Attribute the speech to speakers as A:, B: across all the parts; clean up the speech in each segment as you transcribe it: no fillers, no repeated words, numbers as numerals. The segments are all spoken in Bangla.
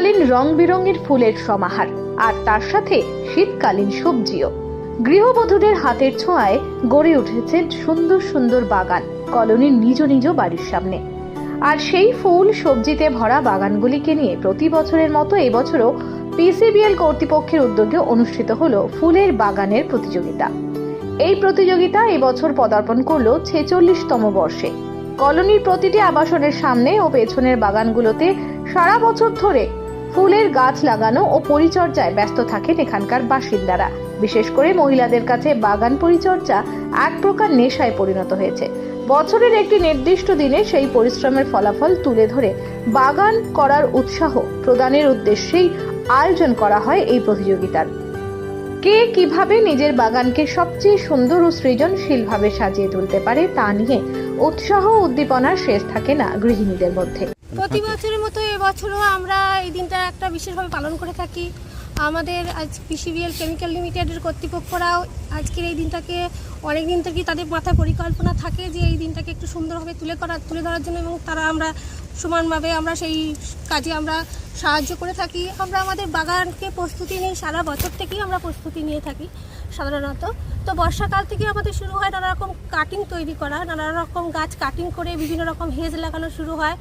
A: বর্ষাকালীন রং বেরঙের ফুলের সমাহার, আর তার সাথে শীতকালীন সবজিও। গৃহবধূদের হাতের ছোঁয়ায় গড়ে উঠেছে সুন্দর সুন্দর বাগান কলোনির নিজ নিজ বাড়ির সামনে। আর সেই ফুল সবজিতে ভরা বাগানগুলিকে নিয়ে প্রতি বছরের মতো এবছরও পিসিবিএল কর্তৃপক্ষের উদ্যোগে অনুষ্ঠিত হলো ফুলের বাগানের প্রতিযোগিতা। এই প্রতিযোগিতা এবছর পদার্পণ করলো 46তম বর্ষে। কলোনির প্রতিটি আবাসনের সামনে ও পেছনের বাগানগুলোতে সারা বছর ধরে ফুলের গাছ লাগানো ও পরিচর্যায় ব্যস্ত থাকেন এখানকার বাসিন্দারা। বিশেষ করে মহিলাদের কাছে বাগান পরিচর্যা এক প্রকার নেশায় পরিণত হয়েছে। বছরের একটি নির্দিষ্ট দিনে সেই পরিশ্রমের ফলাফল তুলে ধরে বাগান করার উৎসাহ প্রদানের উদ্দেশ্যেই আয়োজন করা হয় এই প্রতিযোগিতার। কে কিভাবে নিজের বাগানকে সবচেয়ে সুন্দর ও সৃজনশীলভাবে সাজিয়ে তুলতে পারে তা নিয়ে উৎসাহ উদ্দীপনার শেষ থাকে না গৃহিণীদের মধ্যে।
B: প্রতি বছরের মতো এবছরও আমরা এই দিনটা একটা বিশেষভাবে পালন করে থাকি। আমাদের আজ পিসিবিএল কেমিক্যাল লিমিটেডের কর্তৃপক্ষরাও আজকের এই দিনটাকে অনেক দিন থেকেই তাদের মাথায় পরিকল্পনা থাকে যে এই দিনটাকে একটু সুন্দরভাবে তুলে ধরার জন্য, এবং তারা আমরা সমানভাবে আমরা সেই কাজে আমরা সাহায্য করে থাকি। আমরা আমাদের বাগানকে প্রস্তুতি নিই, সারা বছর থেকেই আমরা প্রস্তুতি নিয়ে থাকি সাধারণত। তো বর্ষাকাল থেকে আমাদের শুরু হয় নানা রকম কাটিং তৈরি করা, নানা রকম গাছ কাটিং করে বিভিন্ন রকম হেজ লাগানো শুরু হয়।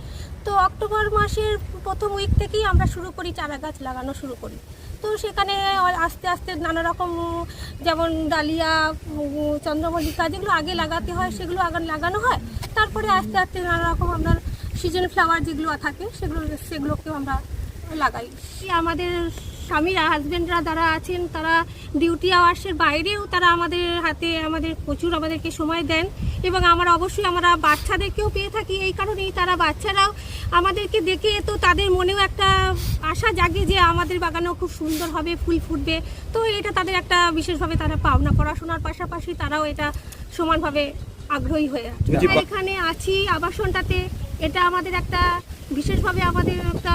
B: তো অক্টোবর মাসের প্রথম উইক থেকেই আমরা শুরু করি, চারা গাছ লাগানো শুরু করি। তো সেখানে আস্তে আস্তে নানা রকম, যেমন ডালিয়া, চন্দ্রমল্লিকা যেগুলো আগে লাগাতে হয় সেগুলো আগে লাগানো হয়। তারপরে আস্তে আস্তে নানা রকম আমরা সিজন ফ্লাওয়ার যেগুলো থাকে সেগুলোকেও আমরা লাগাই। আমাদের স্বামীরা, হাজব্যান্ডরা যারা আছেন তারা ডিউটি আওয়ার্সের বাইরেও তারা আমাদের প্রচুর আমাদেরকে সময় দেন, এবং আমরা অবশ্যই আমরা বাচ্চাদেরকেও পেয়ে থাকি। এই কারণেই তারা বাচ্চারাও আমাদেরকে দেখে তো তাদের মনেও একটা আশা জাগে যে আমাদের বাগানেও খুব সুন্দর হবে, ফুল ফুটবে। তো এটা তাদের একটা বিশেষভাবে তারা পাওনা, পড়াশোনার পাশাপাশি তারাও এটা সমানভাবে আগ্রহী হয়ে আছে। এখানে আছি আবাসনটাতে, এটা আমাদের একটা বিশেষভাবে আমাদের একটা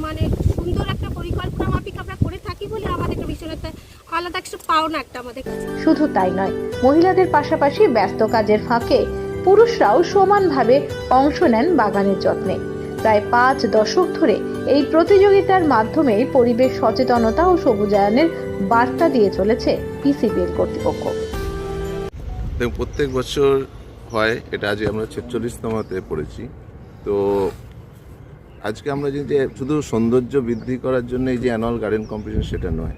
B: মানে সুন্দর একটা পরিকল্পনা মাফিক আমরা করে থাকি বলে আমাদের বিষয় একটা আলাদা একটা পাওনা একটা আমাদের কাছে।
A: শুধু তাই নয়, মহিলাদের পাশাপাশি ব্যস্ত কাজের ফাঁকে পুরুষরাও সমানভাবে অংশ নেন বাগানের যত্নে। প্রায় 5 দশক ধরে এই প্রতিযোগিতার মাধ্যমে পরিবেশ সচেতনতা ও সবুজায়নের বার্তা দিয়ে চলেছে পিসিবিএল কর্তৃপক্ষ।
C: প্রত্যেক বছর হয় এটা, আজ আমরা 46তমতে পড়েছি। তো আজকে আমরা যে শুধু সৌন্দর্য বৃদ্ধি করার জন্য এই যে অ্যানুয়াল গার্ডেন কম্পিটিশন সেটা নয়,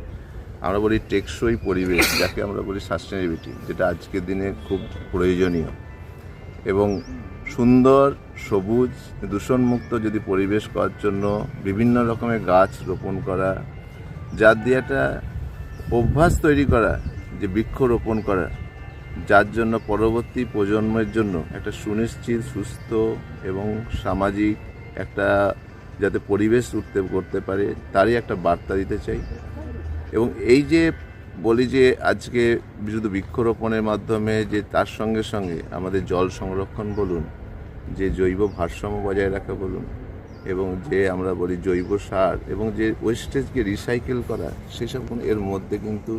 C: আমরা বলি টেকসই পরিবেশ, যাকে আমরা বলি সাস্টেনেবিলিটি, যেটা আজকের দিনে খুব প্রয়োজনীয়। এবং সুন্দর সবুজ দূষণমুক্ত যদি পরিবেশ করার জন্য বিভিন্ন রকমের গাছ রোপণ করা, যার দিয়ে একটা অভ্যাস তৈরি করা যে বৃক্ষরোপণ করা, যার জন্য পরবর্তী প্রজন্মের জন্য একটা সুনিশ্চিত, সুস্থ এবং সামাজিক একটা যাতে পরিবেশ করতে পারে তারই একটা বার্তা দিতে চাই। এবং এই যে বলি যে আজকে শুধু বৃক্ষরোপণের মাধ্যমে যে তার সঙ্গে সঙ্গে আমাদের জল সংরক্ষণ বলুন, যে জৈব ভারসাম্য বজায় রাখা বলুন, এবং যে আমরা বলি জৈব সার এবং যে ওয়েস্টেজকে রিসাইকেল করা, সেসব এর মধ্যে কিন্তু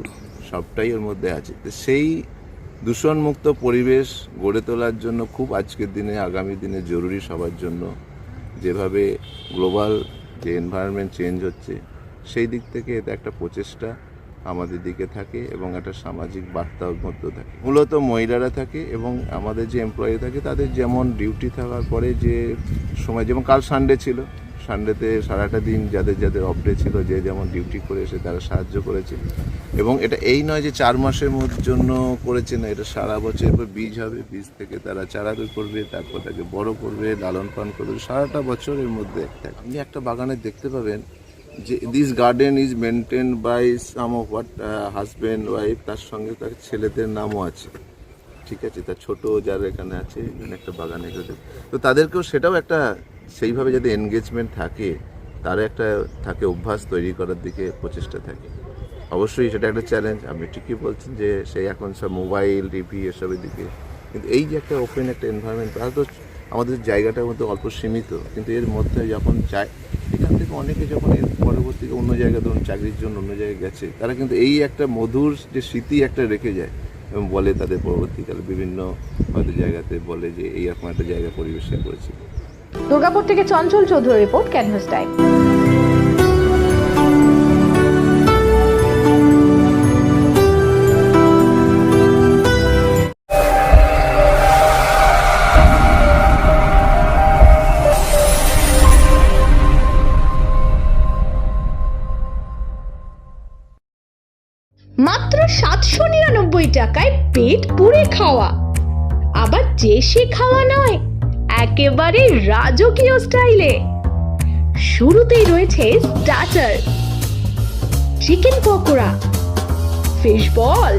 C: সবটাই এর মধ্যে আছে। তো সেই দূষণমুক্ত পরিবেশ গড়ে তোলার জন্য খুব আজকের দিনে, আগামী দিনে জরুরি সবার জন্য। যেভাবে গ্লোবাল যে এনভায়রনমেন্ট চেঞ্জ হচ্ছে, সেই দিক থেকে এটা একটা প্রচেষ্টা আমাদের দিকে থাকে এবং একটা সামাজিক বার্তার মধ্যে থাকে। মূলত মহিলারা থাকে এবং আমাদের যে এমপ্লয়ি থাকে তাদের যেমন ডিউটি থাকার পরে যে সময়, যেমন কাল সানডে ছিল, সানডেতে সারাটা দিন যাদের অফ ডে ছিল, যে যেমন ডিউটি করে এসে তারা সাহায্য করেছে। এবং এটা এই নয় যে 4 মাসের জন্য করেছে, না, এটা সারা বছর বীজ হবে, বীজ থেকে তারা চারা করবে, তারপর তাকে বড় করবে, লালন পালন করবে, সারাটা বছর এর মধ্যে আপনি একটা বাগানে দেখতে পাবেন যে this garden is maintain by some of what husband wife, তার সঙ্গে তার ছেলেদের নামও আছে, ঠিক আছে, তার ছোট যারা এখানে আছে, এখানে একটা বাগানে, তো তাদেরকেও সেটাও একটা সেইভাবে যাতে এনগেজমেন্ট থাকে, তার একটা থাকে অভ্যাস তৈরি করার দিকে প্রচেষ্টা থাকে। অবশ্যই সেটা একটা চ্যালেঞ্জ, আপনি ঠিকই বলছেন যে সেই এখন সব মোবাইল, টিভি এসবের দিকে, কিন্তু এই যে একটা ওপেন একটা এনভায়রনমেন্ট, তারা তো আমাদের জায়গাটার মধ্যে অল্প সীমিত, কিন্তু এর মধ্যে যখন যায় এখান থেকে অনেকে যখন এর পরবর্তীতে অন্য জায়গায়, ধরুন চাকরির জন্য অন্য জায়গায় গেছে, তারা কিন্তু এই একটা মধুর যে স্মৃতি একটা রেখে যায় এবং বলে তাদের পরবর্তীকালে বিভিন্ন হয়তো জায়গাতে বলে যে এইরকম একটা জায়গা পরিবেশন করেছিল।
A: দুর্গাপুর থেকে Chanchal Chowdhury report, canvas time. মাত্র 799 টাকায় পেট পুরে খাওয়া, আবার যে সে খাওয়া নয়, একেবারে রাজকীয় স্টাইলে। শুরুতেই রয়েছে starter, chicken pakora, fish ball,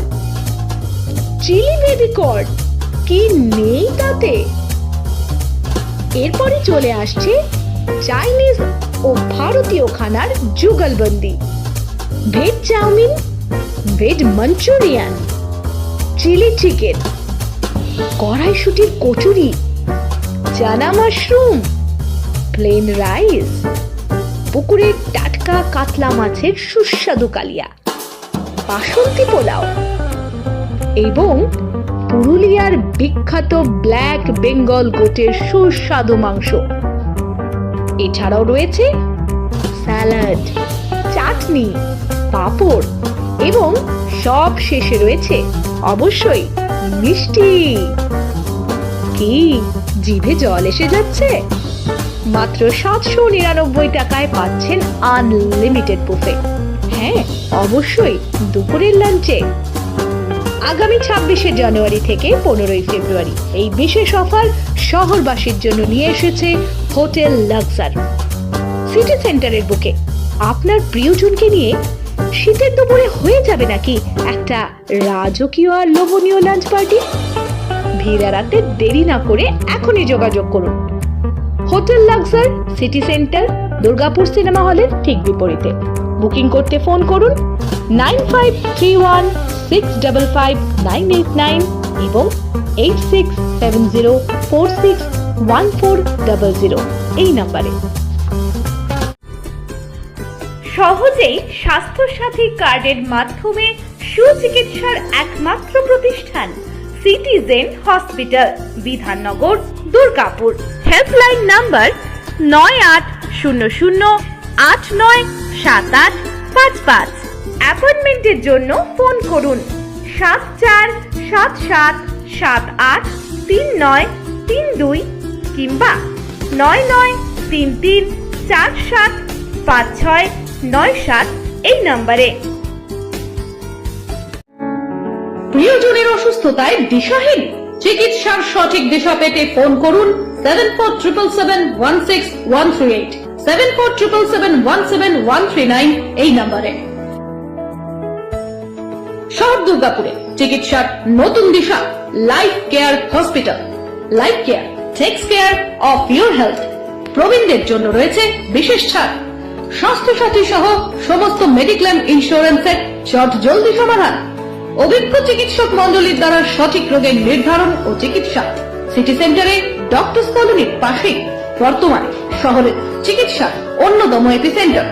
A: chilli baby corn, কি নেই তাতে। এরপরে চলে আসছে চাইনিজ ও ভারতীয় খানার যুগলবন্দি, veg chowmein, veg Manchurian, chilli chicken, কড়াইশুটির কচুরি, চানা মাশরুম, প্লেন রাইস, পুকুরের টাটকা কাতলা মাছের সুস্বাদু কালিয়া, বাসন্তী পোলাও এবং পুরুলিয়ার বিখ্যাত ব্ল্যাক বেঙ্গল গোটের সুস্বাদু মাংস। এছাড়াও রয়েছে স্যালাড, চাটনি, পাঁপড় এবং সব শেষে রয়েছে অবশ্যই মিষ্টি। কি জিভে জল এসে যাচ্ছে? মাত্র 799 টাকায় পাচ্ছেন আনলিমিটেড বুফে। হ্যাঁ, অবশ্যই দুপুরের লাঞ্চে। আগামী 26শে জানুয়ারি থেকে 15ই ফেব্রুয়ারি এই বিশেষ অফার শহরবাসীর জন্য নিয়ে এসেছে হোটেল লাক্সার। সিটি সেন্টারের বুকে আপনার প্রিয়জনকে নিয়ে শীতের দুপুরে হয়ে যাবে নাকি একটা রাজকীয় আর লোভনীয় লাঞ্চ পার্টি? ভিড় এড়াতে দেরি না করে এখনই যোগাযোগ করুন। Hotel Luxor, city centre, Durgapur cinema হলের ঠিক বিপরীতে। বুকিং করতে ফোন করুন 9531655989 এবং 8670461400 এই নাম্বারে। সহজেই স্বাস্থ্যসাথী কার্ডের মাধ্যমে সুচিকিৎসার একমাত্র প্রতিষ্ঠান citizen hospital, Bidhannagar, Durgapur. Helpline number 9800897855। অ্যাপয়েন্টমেন্টের জন্য ফোন করুন 7477783932 কিংবা 9933475697 এই নম্বরে।
D: প্রিয়জনের অসুস্থতায় দিশাহীন, চিকিৎসার সঠিক দিশা পেতে ফোন করুন 7477716138, 7477717139 এই নম্বরে। শহর দুর্গাপুরে চিকিৎসার নতুন দিশা Life Care hospital. Life Care takes care of your health. প্রবীণদের জন্য রয়েছে বিশেষ ছাড়। স্বাস্থ্যসাথী সহ সমস্ত মেডিক্লেম ইন্স্যুরেন্সের চট জলদি সমাধান। অভিজ্ঞ চিকিৎসক মন্ডলীর দ্বারা সঠিক রোগের নির্ধারণ ও চিকিৎসা। সিটি সেন্টারে ডক্টরস কলোনির পাশেই বর্তমানে শহরের চিকিৎসা অন্যতম epicentre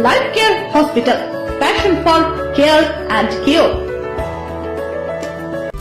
D: life Care hospital, passion for care and cure.